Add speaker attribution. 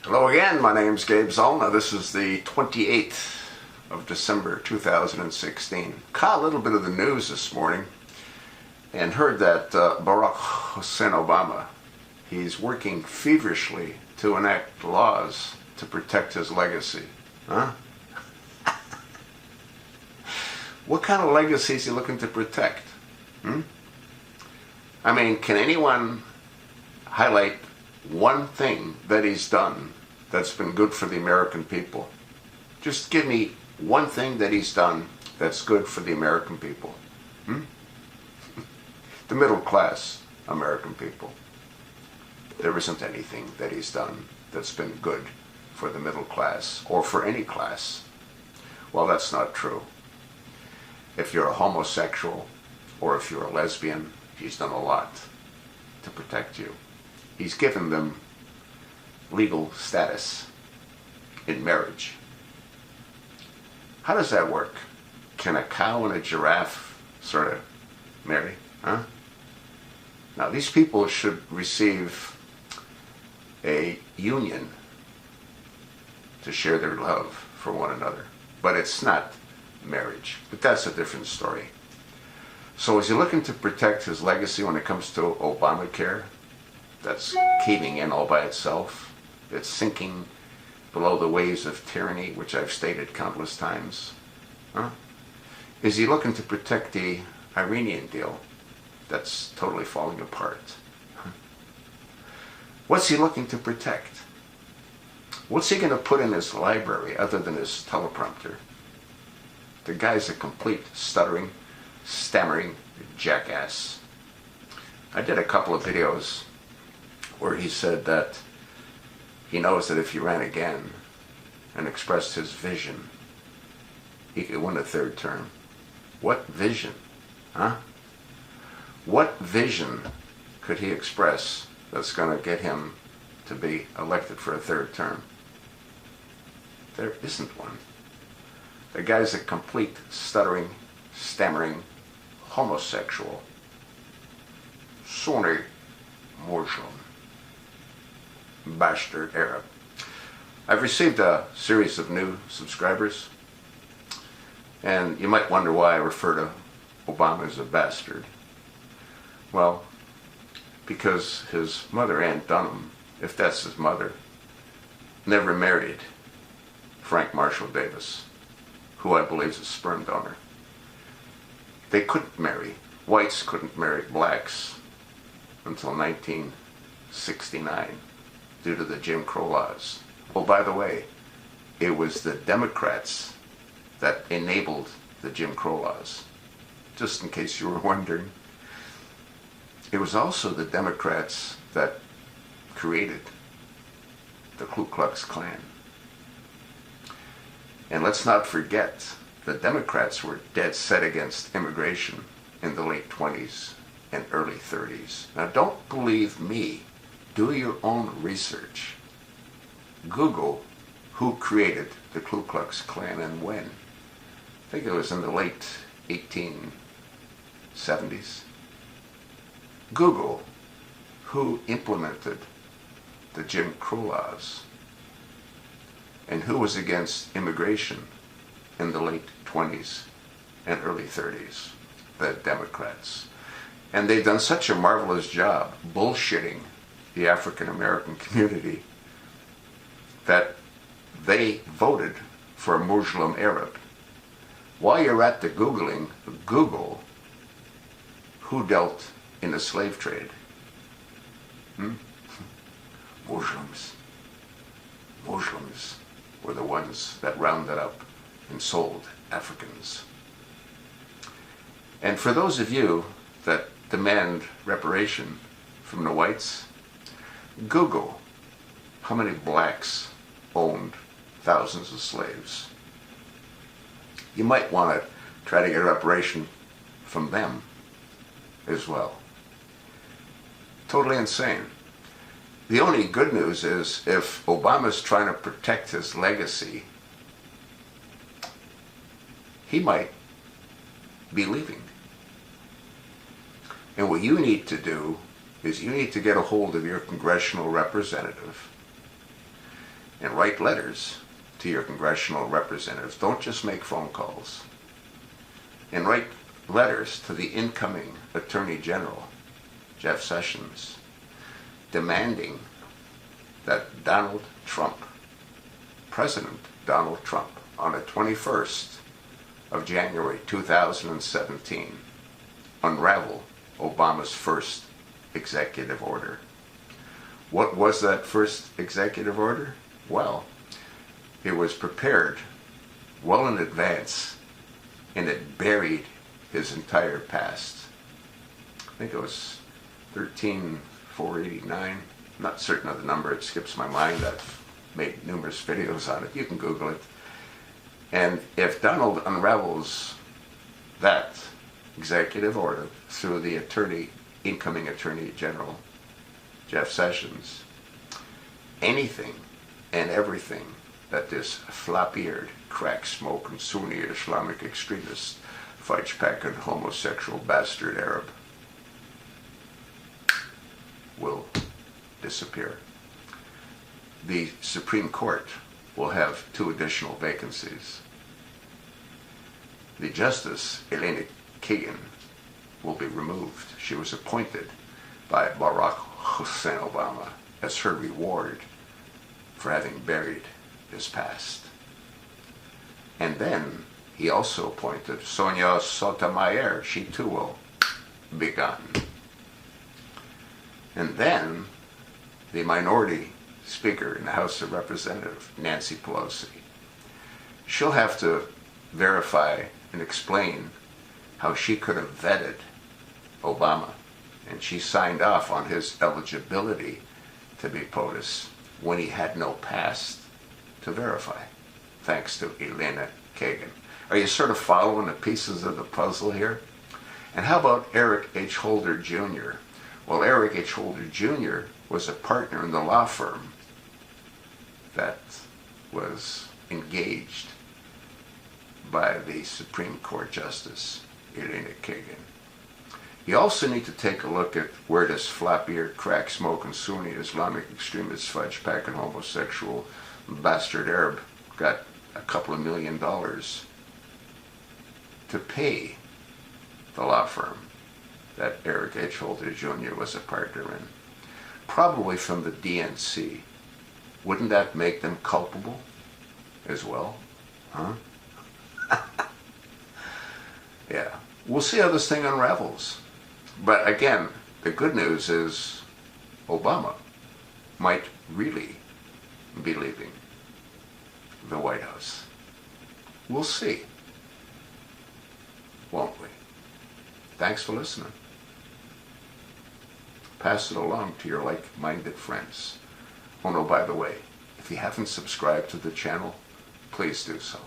Speaker 1: Hello again, my name's Gabe Zollner. This is the 28th of December 2016. Caught a little bit of the news this morning and heard that Barack Hussein Obama, he's working feverishly to enact laws to protect his legacy. Huh? What kind of legacy is he looking to protect? I mean, can anyone highlight one thing that he's done that's been good for the American people? Just give me one thing that he's done that's good for the American people. The middle class American people. There isn't anything that he's done that's been good for the middle class or for any class. Well, that's not true. If you're a homosexual or if you're a lesbian, he's done a lot to protect you. He's given them legal status in marriage. How does that work? Can a cow and a giraffe sort of marry? Huh? Now, these people should receive a union to share their love for one another. But it's not marriage. But that's a different story. So is he looking to protect his legacy when it comes to Obamacare? That's caving in all by itself. It's sinking below the waves of tyranny, which I've stated countless times. Huh? Is he looking to protect the Iranian deal? That's totally falling apart. What's he looking to protect? What's he going to put in his library other than his teleprompter? The guy's a complete stuttering, stammering jackass. I did a couple of videos where he said that he knows that if he ran again and expressed his vision, he could win a third term. What vision? Huh? What vision could he express that's going to get him to be elected for a third term? There isn't one. The guy's a complete stuttering, stammering homosexual, Sunni Muslim, bastard Arab. I've received a series of new subscribers, and you might wonder why I refer to Obama as a bastard. Well, because his mother, Ann Dunham, if that's his mother, never married Frank Marshall Davis, who I believe is a sperm donor. They couldn't marry. Whites couldn't marry blacks until 1969 due to the Jim Crow laws. Oh, by the way, it was the Democrats that enabled the Jim Crow laws, just in case you were wondering. It was also the Democrats that created the Ku Klux Klan. And let's not forget, the Democrats were dead set against immigration in the late 20s and early 30s. Now, don't believe me. Do your own research. Google who created the Ku Klux Klan and when. I think it was in the late 1870s. Google who implemented the Jim Crow laws and who was against immigration in the late 20s and early 30s. The Democrats. And they've done such a marvelous job bullshitting the African American community that they voted for a Muslim Arab. While you're at the Googling, Google who dealt in the slave trade. Muslims. Muslims were the ones that rounded up and sold Africans. And for those of you that demand reparation from the whites, Google how many blacks owned thousands of slaves. You might want to try to get a reparation from them as well. Totally insane. The only good news is if Obama's trying to protect his legacy, he might be leaving. And what you need to do is you need to get a hold of your congressional representative and write letters to your congressional representatives. Don't just make phone calls. And write letters to the incoming Attorney General, Jeff Sessions, demanding that Donald Trump, President Donald Trump, on the 21st of January 2017, unravel Obama's first executive order. What was that first executive order? Well, it was prepared well in advance, and it buried his entire past. I think it was 13489. I'm not certain of the number. It skips my mind. I've made numerous videos on it. You can Google it. And if Donald unravels that executive order through the incoming Attorney General, Jeff Sessions, anything and everything that this flop-eared, crack-smoking, Sunni Islamic extremist, fudge-packing, homosexual bastard Arab will disappear. The Supreme Court will have 2 additional vacancies. The Justice, Elena Kagan, will be removed. She was appointed by Barack Hussein Obama as her reward for having buried his past. And then he also appointed Sonia Sotomayor. She too will be gone. And then the minority Speaker in the House of Representatives, Nancy Pelosi. She'll have to verify and explain how she could have vetted Obama, and she signed off on his eligibility to be POTUS when he had no past to verify, thanks to Elena Kagan. Are you sort of following the pieces of the puzzle here? And how about Eric H. Holder Jr.? Well, Eric H. Holder Jr. was a partner in the law firm that was engaged by the Supreme Court Justice, Elena Kagan. You also need to take a look at where this flop-eared, crack-smoking, Sunni Islamic extremist, fudge-packing, homosexual bastard Arab got a couple of $1 million to pay the law firm that Eric H. Holder Jr. was a partner in. Probably from the DNC. Wouldn't that make them culpable as well? Huh? Yeah. We'll see how this thing unravels. But again, the good news is Obama might really be leaving the White House. We'll see. Won't we? Thanks for listening. Pass it along to your like-minded friends. Oh no, by the way, if you haven't subscribed to the channel, please do so.